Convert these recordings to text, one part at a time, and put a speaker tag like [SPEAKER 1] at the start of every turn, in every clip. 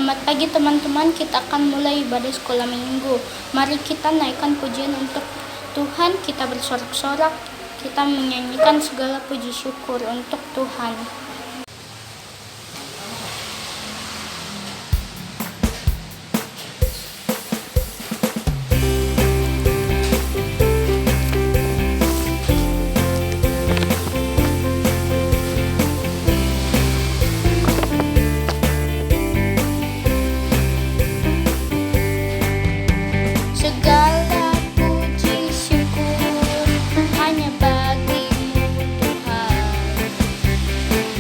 [SPEAKER 1] Selamat pagi teman-teman, kita akan mulai ibadah sekolah minggu. Mari kita naikkan pujian untuk Tuhan, kita bersorak-sorak, kita menyanyikan segala puji syukur untuk Tuhan. Segala puji syukur hanya bagimu Tuhan,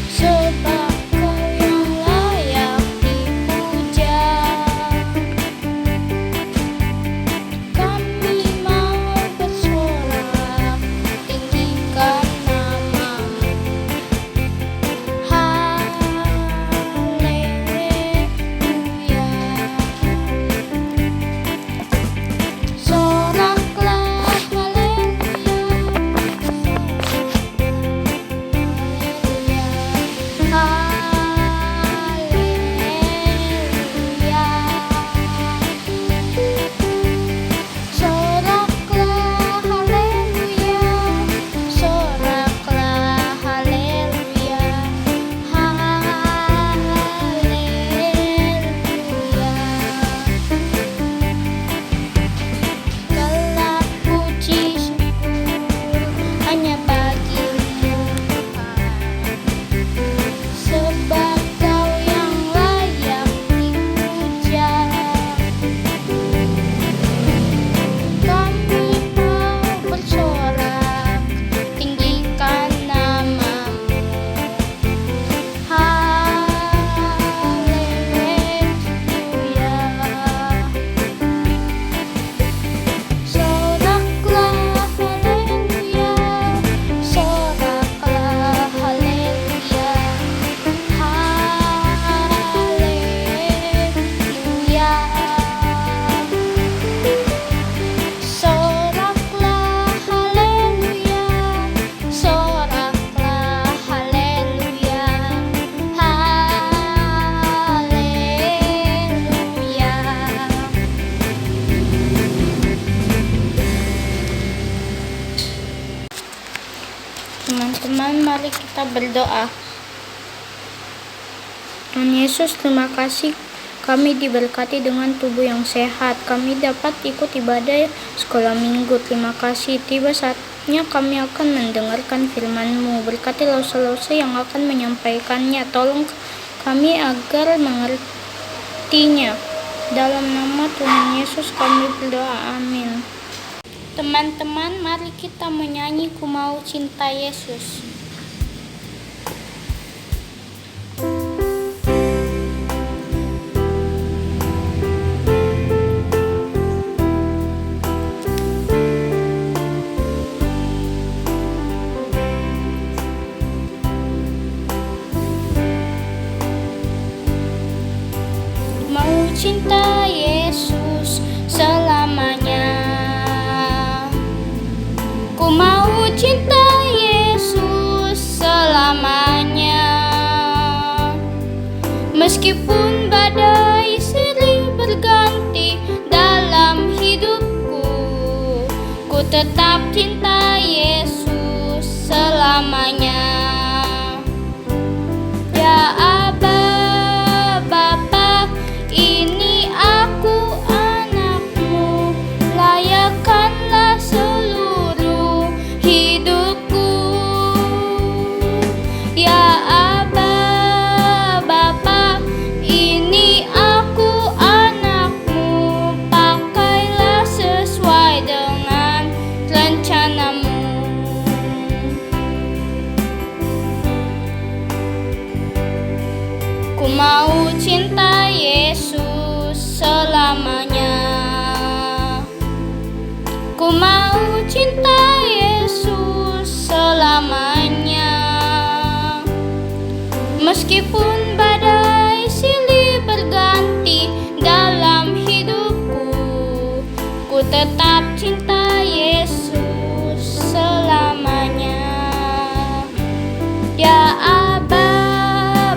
[SPEAKER 1] sebab Kau yang layak dipuja. Kami mau bersorak, tinggikan nama-Mu. Haleluya. Soraklah haleluya, haleluya, soraklah haleluya, soraklah haleluya, haleluya. Segala puji syukur hanya bagimu Tuhan, sebab Kau yang layak dipuja. Kami mau bersorak, tinggikan nama-Mu. Haleluya. Soraklah haleluya, soraklah haleluya, haleluya. Soraklah haleluya, soraklah haleluya, haleluya. Teman-teman, mari kita berdoa. Tuhan Yesus, terima kasih kami diberkati dengan tubuh yang sehat. Kami dapat ikut ibadah sekolah minggu. Terima kasih. Tiba saatnya kami akan mendengarkan firman-Mu. Berkati lause-lause yang akan menyampaikannya. Tolong kami agar mengertinya. Dalam nama Tuhan Yesus kami berdoa. Amin. Teman-teman, mari kita menyanyi Ku Mau Cinta Yesus. Mau cinta Yesus selamanya. Ku mau cinta Yesus selamanya. Meskipun badai silih berganti dalam hidupku, ku tetap cinta Yesus selamanya. Ya Aba, Bapa, ini aku anak-Mu, layakkanlah seluruh hidupku. Ya Aba, Bapa, ini aku anak-Mu, pakailah sesuai dengan rencana-Mu. Ku mau cinta Yesus selamanya. Ku mau cinta Yesus selamanya. Meskipun badai silih berganti dalam hidupku, ku tetap cinta Yesus selamanya. Ya Aba,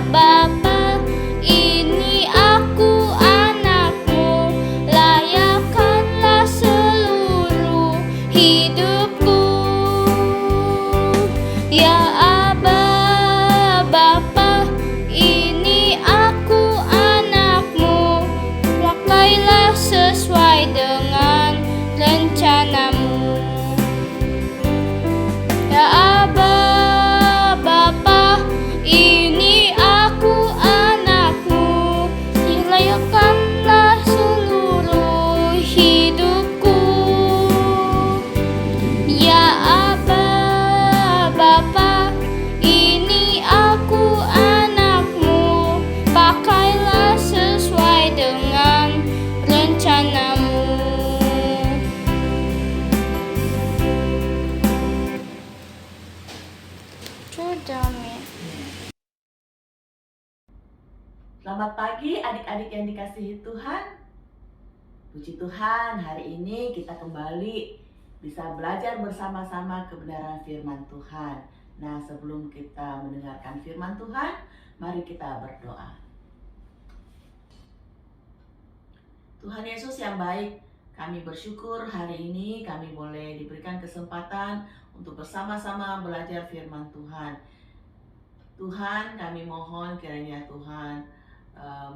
[SPEAKER 1] Bapa, ini aku aja, Mi.
[SPEAKER 2] Selamat pagi adik-adik yang dikasihi Tuhan. Puji Tuhan, hari ini kita kembali bisa belajar bersama-sama kebenaran firman Tuhan. Nah, sebelum kita mendengarkan firman Tuhan, mari kita berdoa. Tuhan Yesus yang baik, kami bersyukur hari ini kami boleh diberikan kesempatan untuk bersama-sama belajar firman Tuhan. Tuhan, kami mohon kiranya Tuhan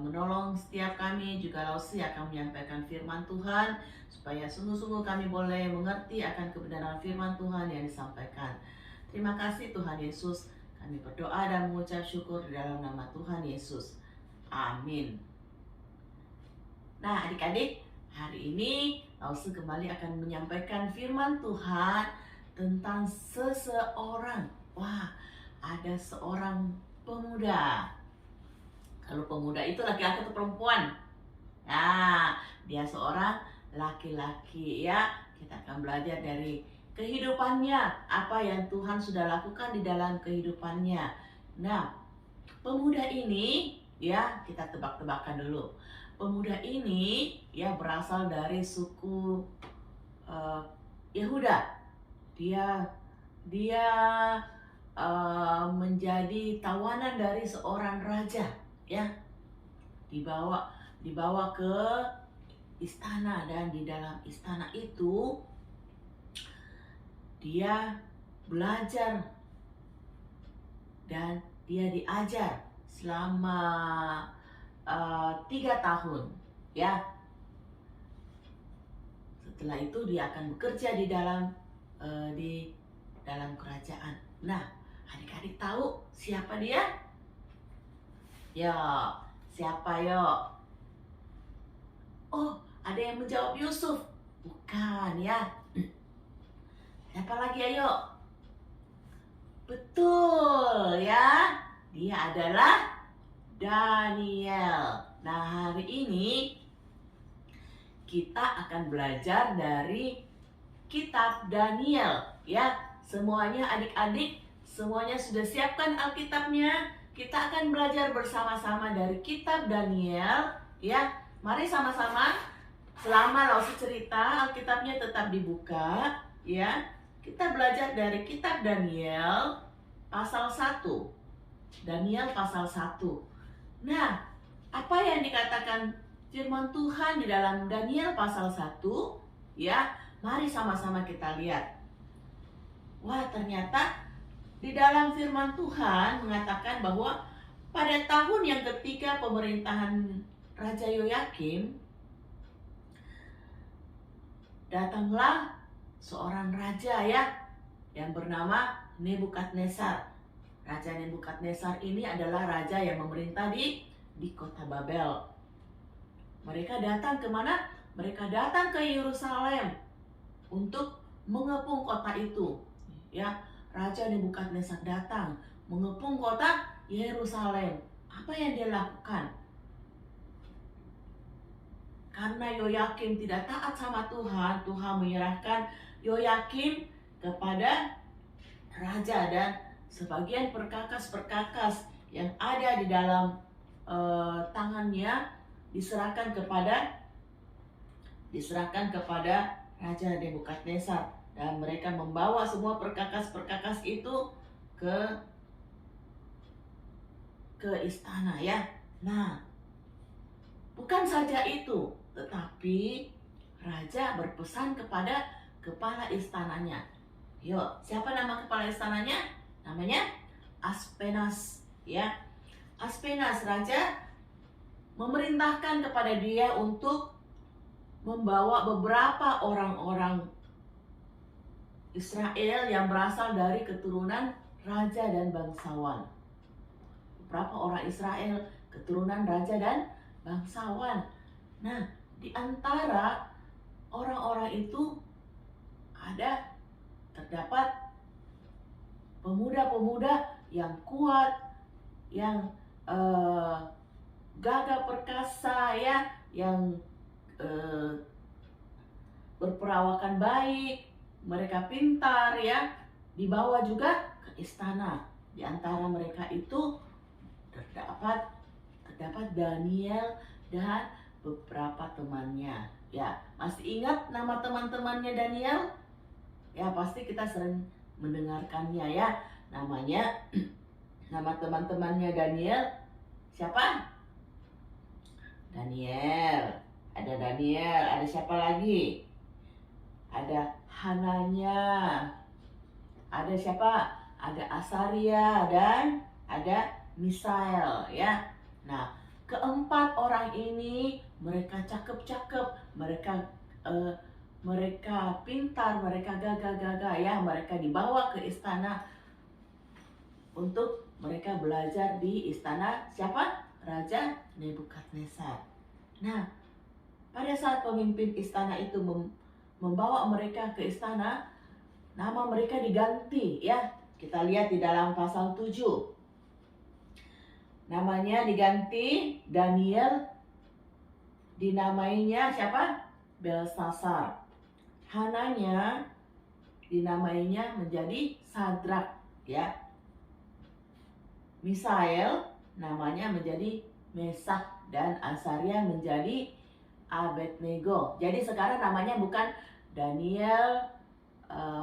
[SPEAKER 2] menolong setiap kami juga Lausi akan menyampaikan firman Tuhan supaya sungguh-sungguh kami boleh mengerti akan kebenaran firman Tuhan yang disampaikan. Terima kasih Tuhan Yesus, kami berdoa dan mengucap syukur di dalam nama Tuhan Yesus. Amin. Nah adik-adik, hari ini Lausi kembali akan menyampaikan firman Tuhan tentang seseorang. Wah, ada seorang pemuda. Kalau pemuda itu laki-laki atau perempuan? Nah, dia seorang laki-laki ya. Kita akan belajar dari kehidupannya, apa yang Tuhan sudah lakukan di dalam kehidupannya. Nah, pemuda ini ya, kita tebak-tebakan dulu. Pemuda ini ya berasal dari suku Yehuda. Dia menjadi tawanan dari seorang raja. Ya, dibawa ke istana, dan di dalam istana itu dia belajar dan dia diajar selama 3 tahun ya. Setelah itu dia akan bekerja di dalam kerajaan. Nah, adik-adik tahu siapa dia? Ya, siapa yo? Oh, ada yang menjawab Yusuf. Bukan ya. Siapa lagi ayo? Betul ya. Dia adalah Daniel. Nah, hari ini kita akan belajar dari kitab Daniel ya. Semuanya adik-adik, semuanya sudah siapkan Alkitabnya? Kita akan belajar bersama-sama dari kitab Daniel ya. Mari sama-sama, selama Lausi cerita Alkitabnya tetap dibuka ya. Kita belajar dari kitab Daniel pasal 1. Daniel pasal 1. Nah, apa yang dikatakan firman Tuhan di dalam Daniel pasal 1 ya? Mari sama-sama kita lihat. Wah, ternyata di dalam firman Tuhan mengatakan bahwa pada tahun yang ketiga pemerintahan Raja Yoyakim, datanglah seorang raja ya yang bernama Nebukadnezar. Raja Nebukadnezar ini adalah raja yang memerintah di kota Babel. Mereka datang ke mana? Mereka datang ke Yerusalem untuk mengepung kota itu. Ya, Raja Nebukadnezar datang mengepung kota Yerusalem. Apa yang dia lakukan? Karena Yoyakim tidak taat sama Tuhan, Tuhan menyerahkan Yoyakim kepada raja, dan sebagian perkakas-perkakas yang ada di dalam tangannya diserahkan kepada Raja Nebukadnezar, dan mereka membawa semua perkakas-perkakas itu ke istana ya. Nah, bukan saja itu, tetapi raja berpesan kepada kepala istananya. Yuk, siapa nama kepala istananya? Namanya Aspenas ya. Aspenas, raja memerintahkan kepada dia untuk membawa beberapa orang-orang Israel yang berasal dari keturunan raja dan bangsawan. Beberapa orang Israel keturunan raja dan bangsawan. Nah, di antara orang-orang itu terdapat pemuda-pemuda yang kuat, yang gagah perkasa ya, yang berperawakan baik, mereka pintar ya, dibawa juga ke istana. Di antara mereka itu terdapat Daniel dan beberapa temannya. Ya, masih ingat nama teman-temannya Daniel? Ya, pasti kita sering mendengarkannya ya. Namanya, nama teman-temannya Daniel siapa? Daniel. Ada siapa lagi? Ada Hananya. Ada siapa? Ada Asaria dan ada Misael ya. Nah, keempat orang ini mereka cakep-cakep, mereka pintar, mereka gagah-gagah ya. Mereka dibawa ke istana untuk mereka belajar di istana siapa? Raja Nebukadnezar. Nah, pada saat pemimpin istana itu membawa mereka ke istana, nama mereka diganti ya. Kita lihat di dalam pasal 7. Namanya diganti, Daniel dinamainya siapa? Belsasar. Hananya dinamainya menjadi Sadrak ya. Misael namanya menjadi Mesak dan Asaria menjadi Abednego. Jadi sekarang namanya bukan Daniel,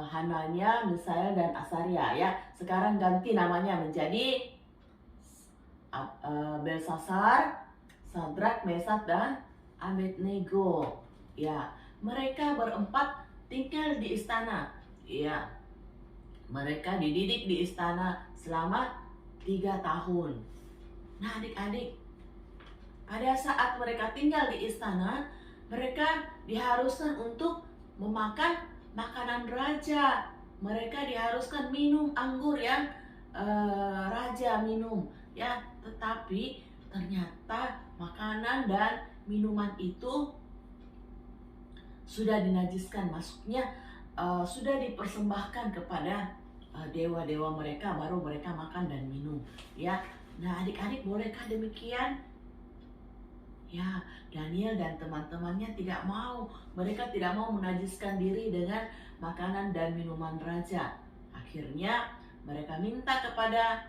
[SPEAKER 2] Hananya, Misael dan Asaria ya. Sekarang ganti namanya menjadi Belsasar, Sadrak, Mesak dan Abednego. Ya, mereka berempat tinggal di istana. Ya, mereka dididik di istana selama 3 tahun. Nah, adik-adik, pada saat mereka tinggal di istana, mereka diharuskan untuk memakan makanan raja. Mereka diharuskan minum anggur yang raja minum ya. Tetapi ternyata makanan dan minuman itu sudah dinajiskan, maksudnya sudah dipersembahkan kepada dewa-dewa mereka, baru mereka makan dan minum ya. Nah, adik-adik, bolehkah demikian? Ya, Daniel dan teman-temannya tidak mau. Mereka tidak mau menajiskan diri dengan makanan dan minuman raja. Akhirnya mereka minta kepada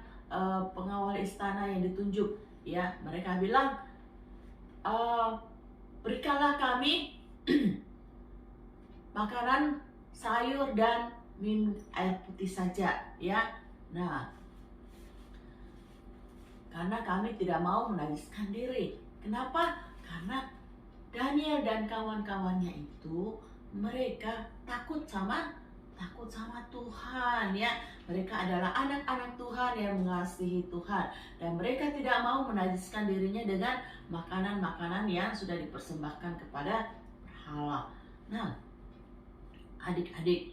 [SPEAKER 2] pengawal istana yang ditunjuk. Ya, mereka bilang, berikanlah kami makanan, sayur dan minum air putih saja. Ya, nah, karena kami tidak mau menajiskan diri. Kenapa? Karena Daniel dan kawan-kawannya itu mereka takut sama Tuhan ya. Mereka adalah anak-anak Tuhan yang mengasihi Tuhan, dan mereka tidak mau menajiskan dirinya dengan makanan-makanan yang sudah dipersembahkan kepada berhala. Nah, adik-adik,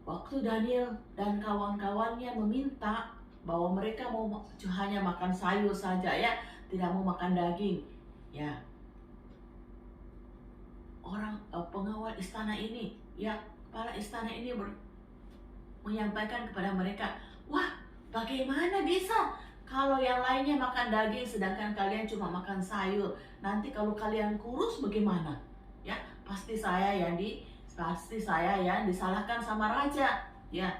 [SPEAKER 2] waktu Daniel dan kawan-kawannya meminta bahwa mereka mau hanya makan sayur saja ya, tidak mau makan daging ya, orang pengawal istana ini ya, kepala istana ini menyampaikan kepada mereka, wah, bagaimana bisa kalau yang lainnya makan daging sedangkan kalian cuma makan sayur? Nanti kalau kalian kurus bagaimana? Ya, pasti saya yang disalahkan sama raja ya.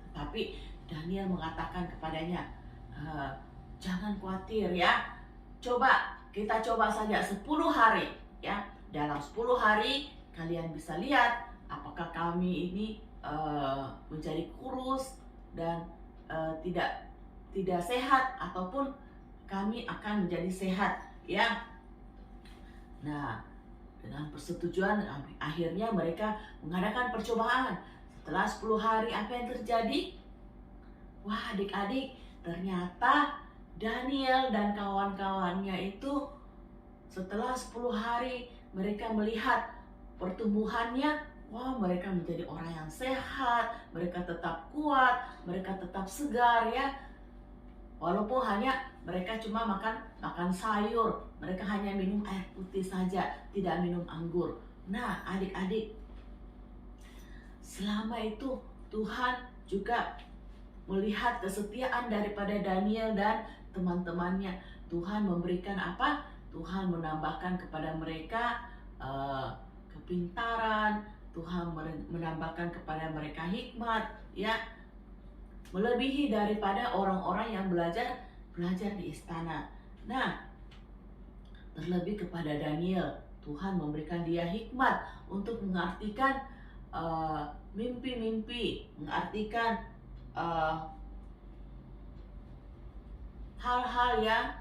[SPEAKER 2] Tetapi Daniel mengatakan kepadanya, jangan khawatir ya, kita coba saja 10 hari ya. Dalam 10 hari kalian bisa lihat apakah kami ini menjadi kurus dan tidak sehat, ataupun kami akan menjadi sehat ya. Nah, dengan persetujuan akhirnya mereka mengadakan percobaan. Setelah 10 hari apa yang terjadi? Wah, adik-adik, ternyata Daniel dan kawan-kawannya itu setelah 10 hari mereka melihat pertumbuhannya. Wah, mereka menjadi orang yang sehat, mereka tetap kuat, mereka tetap segar ya. Walaupun hanya mereka cuma makan sayur, mereka hanya minum air putih saja, tidak minum anggur. Nah, adik-adik, selama itu Tuhan juga melihat kesetiaan daripada Daniel dan teman-temannya. Tuhan memberikan apa? Tuhan menambahkan kepada mereka kepintaran, Tuhan menambahkan kepada mereka hikmat ya. melebihi daripada orang-orang yang belajar di istana. Nah, terlebih kepada Daniel, Tuhan memberikan dia hikmat untuk mengartikan mimpi-mimpi, mengartikan hal-hal yang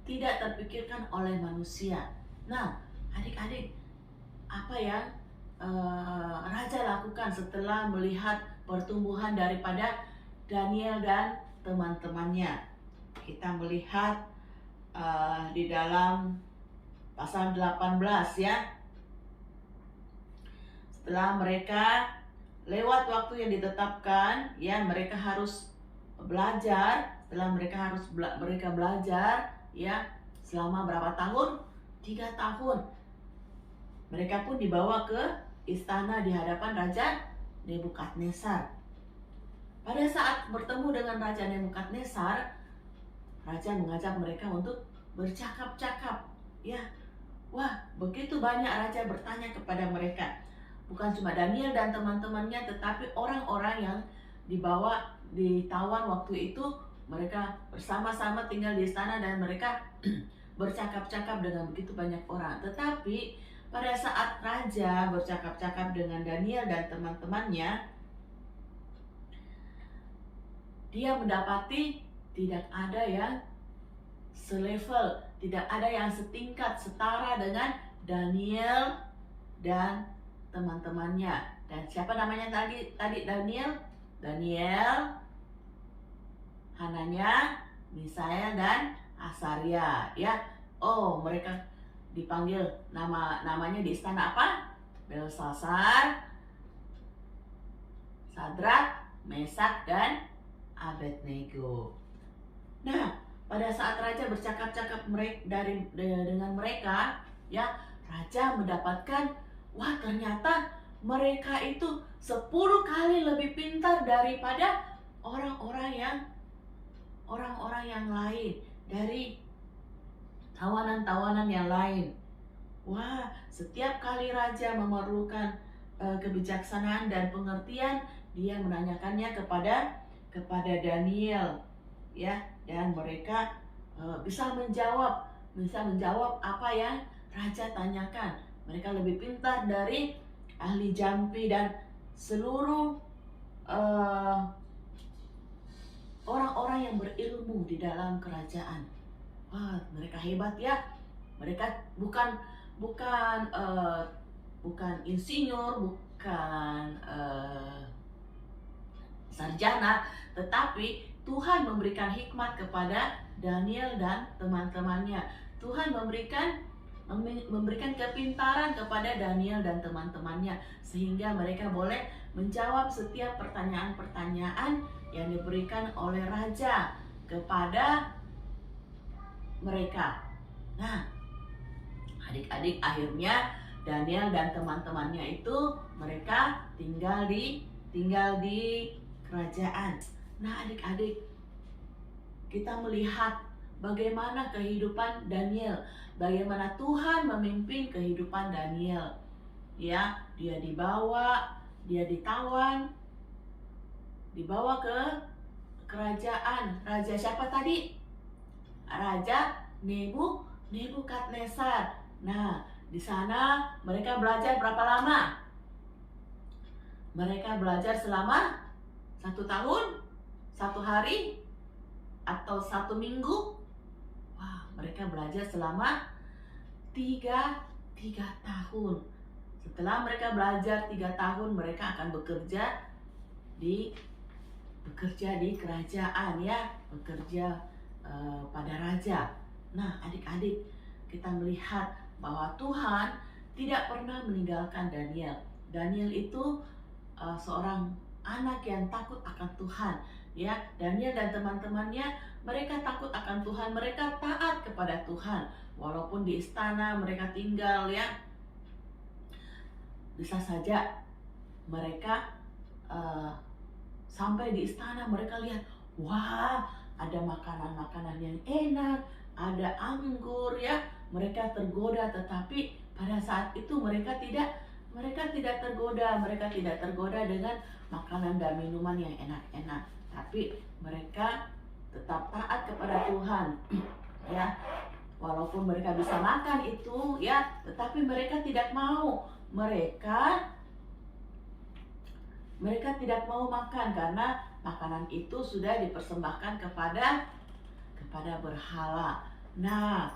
[SPEAKER 2] tidak terpikirkan oleh manusia. Nah, adik-adik, apa yang raja lakukan setelah melihat pertumbuhan daripada Daniel dan teman-temannya? Kita melihat di dalam pasal 18 ya. Setelah mereka lewat waktu yang ditetapkan, ya mereka harus belajar. Setelah mereka belajar, ya selama berapa tahun? 3 tahun. Mereka pun dibawa ke istana di hadapan Raja Nebukadnezar. Pada saat bertemu dengan Raja Nebukadnezar, Raja mengajak mereka untuk bercakap-cakap. Ya, wah begitu banyak raja bertanya kepada mereka. Bukan cuma Daniel dan teman-temannya, tetapi orang-orang yang ditawan waktu itu, mereka bersama-sama tinggal di istana dan mereka bercakap-cakap dengan begitu banyak orang. Tetapi pada saat raja bercakap-cakap dengan Daniel dan teman-temannya, dia mendapati tidak ada yang selevel, tidak ada yang setingkat, setara dengan Daniel dan teman-temannya. Dan siapa namanya tadi Daniel? Daniel, Hananya, Misael dan Asaria, ya. Oh, mereka dipanggil namanya di istana apa? Belsasar, Sadrak, Mesak dan Abednego. Nah, pada saat raja bercakap-cakap dengan mereka, ya, raja mendapatkan, wah ternyata mereka itu 10 kali lebih pintar daripada orang-orang yang lain, dari tawanan-tawanan yang lain. Wah, setiap kali raja memerlukan kebijaksanaan dan pengertian, dia menanyakannya kepada Daniel, ya, dan mereka bisa menjawab apa yang raja tanyakan. Mereka lebih pintar dari ahli jampi dan seluruh orang-orang yang berilmu di dalam kerajaan. Wah, mereka hebat ya. Mereka bukan insinyur, bukan sarjana, tetapi Tuhan memberikan hikmat kepada Daniel dan teman-temannya. Tuhan memberikan kepintaran kepada Daniel dan teman-temannya, sehingga mereka boleh menjawab setiap pertanyaan-pertanyaan yang diberikan oleh raja kepada mereka. Nah, adik-adik, akhirnya Daniel dan teman-temannya itu mereka tinggal di kerajaan. Nah, adik-adik, kita melihat bagaimana kehidupan Daniel, bagaimana Tuhan memimpin kehidupan Daniel. Ya, dia dibawa ke kerajaan. Raja siapa tadi? Raja Nebukadnezar. Nah, di sana mereka belajar berapa lama? Mereka belajar selama 1 tahun, 1 hari, atau 1 minggu? Wah, mereka belajar selama 3 tahun. Setelah mereka belajar 3 tahun, mereka akan bekerja di kerajaan, ya, bekerja pada raja. Nah, adik-adik, kita melihat bahwa Tuhan tidak pernah meninggalkan Daniel. Daniel itu seorang anak yang takut akan Tuhan, ya. Daniel dan teman-temannya, mereka takut akan Tuhan, mereka taat kepada Tuhan. Walaupun di istana mereka tinggal, ya, bisa saja mereka sampai di istana, mereka lihat, wah, ada makanan-makanan yang enak, ada anggur, ya. Mereka tergoda, tetapi pada saat itu mereka tidak tergoda dengan makanan dan minuman yang enak-enak. tapi mereka tetap taat kepada Tuhan. Ya, walaupun mereka bisa makan itu ya, tetapi mereka tidak mau. Mereka tidak mau makan karena makanan itu sudah dipersembahkan kepada berhala. Nah,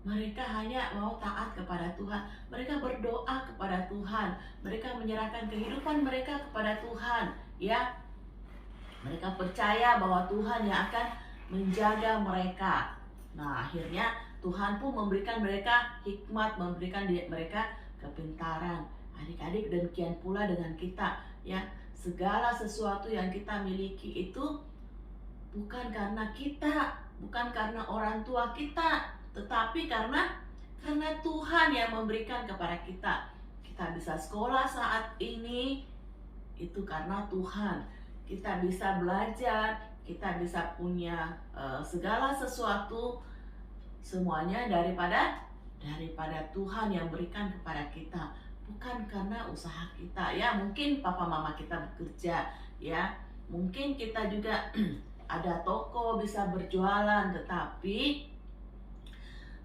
[SPEAKER 2] mereka hanya mau taat kepada Tuhan. Mereka berdoa kepada Tuhan. Mereka menyerahkan kehidupan mereka kepada Tuhan. Ya, mereka percaya bahwa Tuhan yang akan menjaga mereka. Nah, akhirnya Tuhan pun memberikan mereka hikmat, memberikan mereka kepintaran. Adik-adik, demikian pula dengan kita. Ya, segala sesuatu yang kita miliki itu bukan karena kita, bukan karena orang tua kita, tetapi karena Tuhan yang memberikan kepada kita. Kita bisa sekolah saat ini itu karena Tuhan. Kita bisa belajar, kita bisa punya segala sesuatu, semuanya daripada Tuhan yang berikan kepada kita, bukan karena usaha kita. Ya, mungkin papa mama kita bekerja, ya, mungkin kita juga ada toko bisa berjualan, tetapi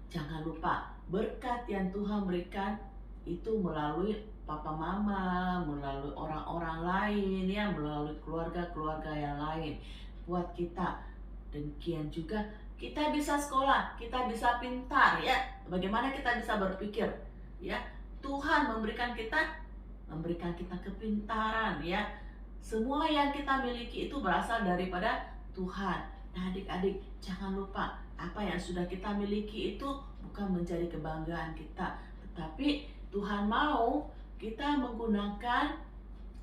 [SPEAKER 2] jangan lupa berkat yang Tuhan berikan itu melalui papa mama, melalui orang-orang lain, ya, melalui keluarga-keluarga yang lain buat kita. Demikian juga kita bisa sekolah, kita bisa pintar, ya. Bagaimana kita bisa berpikir, ya? Tuhan memberikan kita kepintaran, ya. Semua yang kita miliki itu berasal daripada Tuhan. Nah, adik-adik, jangan lupa apa yang sudah kita miliki itu bukan menjadi kebanggaan kita, tetapi Tuhan mau kita menggunakan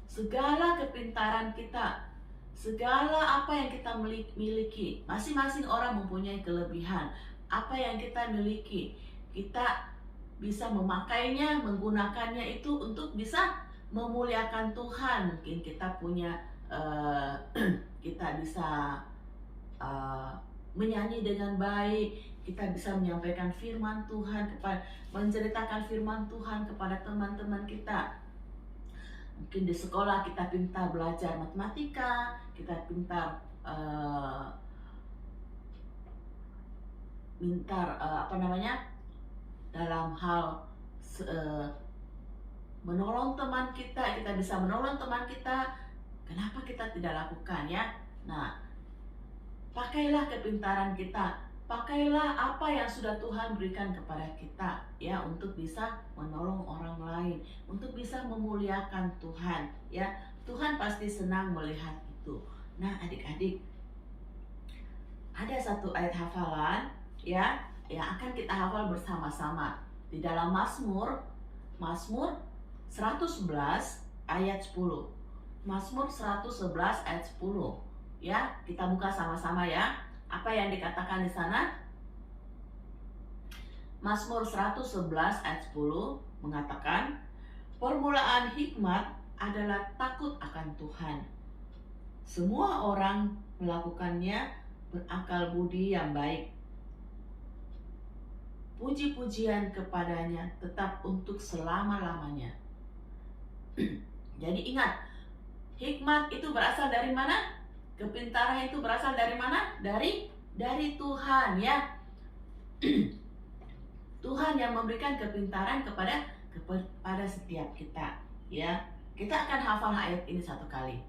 [SPEAKER 2] segala kepintaran kita, segala apa yang kita miliki. Masing-masing orang mempunyai kelebihan. Apa yang kita miliki, kita bisa memakainya, menggunakannya itu untuk bisa memuliakan Tuhan. Mungkin kita punya kita bisa menyanyi dengan baik, kita bisa menyampaikan firman Tuhan, menceritakan firman Tuhan kepada teman-teman kita. Mungkin di sekolah kita pintar belajar matematika, kita pintar dalam hal menolong teman kita bisa menolong teman kita. Kenapa kita tidak lakukan, ya? Nah, pakailah kepintaran kita, pakailah apa yang sudah Tuhan berikan kepada kita, ya, untuk bisa menolong orang lain, untuk bisa memuliakan Tuhan, ya. Tuhan pasti senang melihat itu. Nah, adik-adik, ada satu ayat hafalan, ya, yang akan kita hafal bersama-sama di dalam Mazmur 111 ayat 10. Mazmur 111 ayat 10. Ya, kita buka sama-sama, ya. Apa yang dikatakan di sana? Mazmur 111 ayat 10 mengatakan, permulaan hikmat adalah takut akan Tuhan. Semua orang melakukannya berakal budi yang baik. Puji-pujian kepadanya tetap untuk selama-lamanya. Jadi ingat, hikmat itu berasal dari mana? Kepintaran itu berasal dari mana? Dari Tuhan, ya. Tuhan yang memberikan kepintaran kepada setiap kita, ya. Kita akan hafal ayat ini satu kali.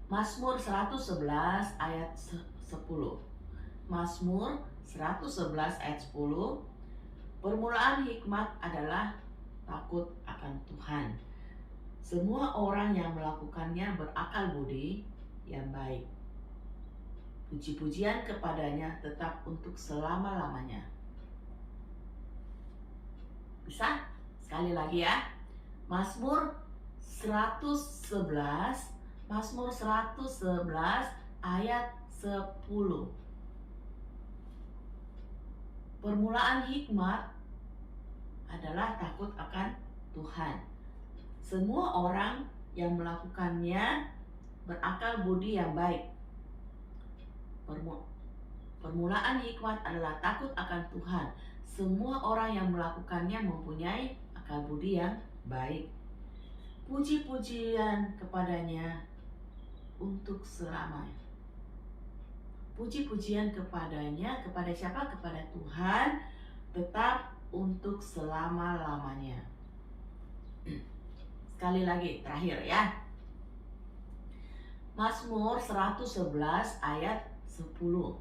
[SPEAKER 2] Mazmur 111 ayat 10. Mazmur 111 ayat 10. Permulaan hikmat adalah takut akan Tuhan. Semua orang yang melakukannya berakal budi yang baik. Puji-pujian kepadanya tetap untuk selama-lamanya. Bisa? Sekali lagi, ya. Mazmur 111 ayat 10. Permulaan hikmat adalah takut akan Tuhan. Semua orang yang melakukannya berakal budi yang baik. Permulaan hikmat adalah takut akan Tuhan. Semua orang yang melakukannya mempunyai akal budi yang baik. puji-pujian kepadanya untuk selamanya. Puji-pujian kepadanya, kepada siapa? Kepada Tuhan, tetap untuk selama-lamanya. Sekali lagi, terakhir ya. Mazmur 111 ayat 10.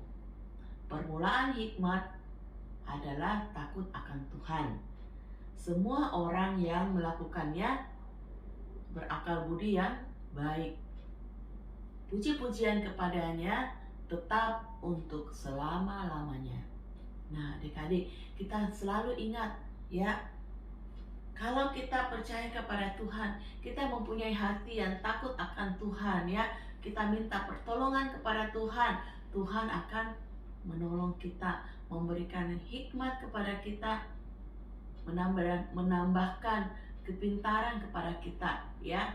[SPEAKER 2] Permulaan hikmat adalah takut akan Tuhan. Semua orang yang melakukannya berakal budi yang baik. Puji-pujian kepadanya tetap untuk selama-lamanya. Nah, adik-adik, kita selalu ingat ya, kalau kita percaya kepada Tuhan, kita mempunyai hati yang takut akan Tuhan ya. Kita minta pertolongan kepada Tuhan, Tuhan akan menolong kita, memberikan hikmat kepada kita, menambahkan kepintaran kepada kita ya.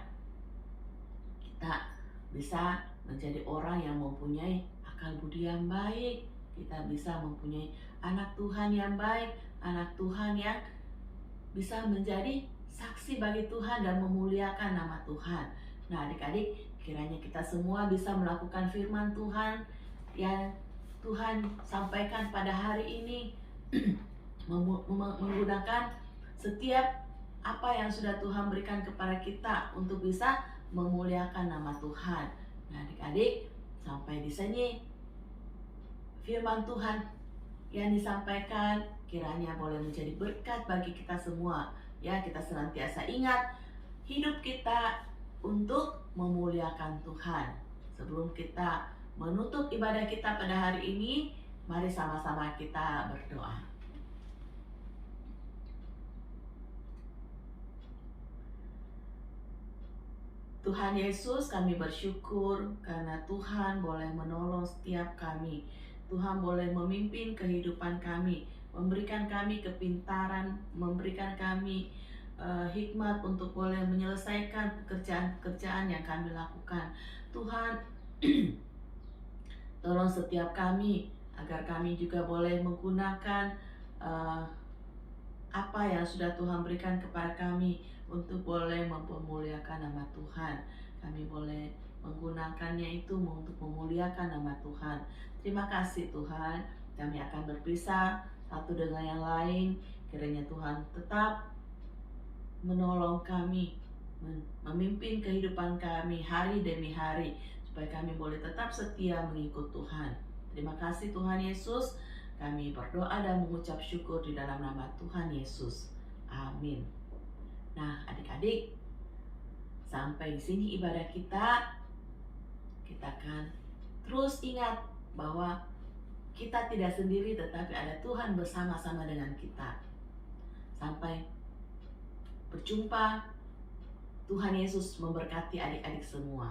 [SPEAKER 2] Kita bisa menjadi orang yang mempunyai akal budi yang baik. Kita bisa mempunyai anak Tuhan yang baik, anak Tuhan yang bisa menjadi saksi bagi Tuhan dan memuliakan nama Tuhan. Nah, adik-adik, kiranya kita semua bisa melakukan firman Tuhan yang Tuhan sampaikan pada hari ini, menggunakan setiap apa yang sudah Tuhan berikan kepada kita untuk bisa memuliakan nama Tuhan. Nah, adik-adik, sampai di sini firman Tuhan yang disampaikan kiranya boleh menjadi berkat bagi kita semua. Ya, kita senantiasa ingat hidup kita untuk memuliakan Tuhan. Sebelum kita menutup ibadah kita pada hari ini, mari sama-sama kita berdoa. Tuhan Yesus, kami bersyukur karena Tuhan boleh menolong setiap kami. Tuhan boleh memimpin kehidupan kami, memberikan kami kepintaran, memberikan kami hikmat untuk boleh menyelesaikan pekerjaan-pekerjaan yang kami lakukan. Tuhan, tolong setiap kami agar kami juga boleh menggunakan apa yang sudah Tuhan berikan kepada kami untuk boleh mempermuliakan nama Tuhan. Kami boleh menggunakannya itu untuk memuliakan nama Tuhan. Terima kasih Tuhan, kami akan berpisah satu dengan yang lain. Kiranya Tuhan tetap menolong kami, memimpin kehidupan kami hari demi hari, supaya kami boleh tetap setia mengikut Tuhan. Terima kasih Tuhan Yesus, kami berdoa dan mengucap syukur di dalam nama Tuhan Yesus. Amin. Nah, adik-adik, sampai di sini ibadah kita. Kita akan terus ingat bahwa kita tidak sendiri, tetapi ada Tuhan bersama-sama dengan kita. Sampai berjumpa. Tuhan Yesus memberkati adik-adik semua.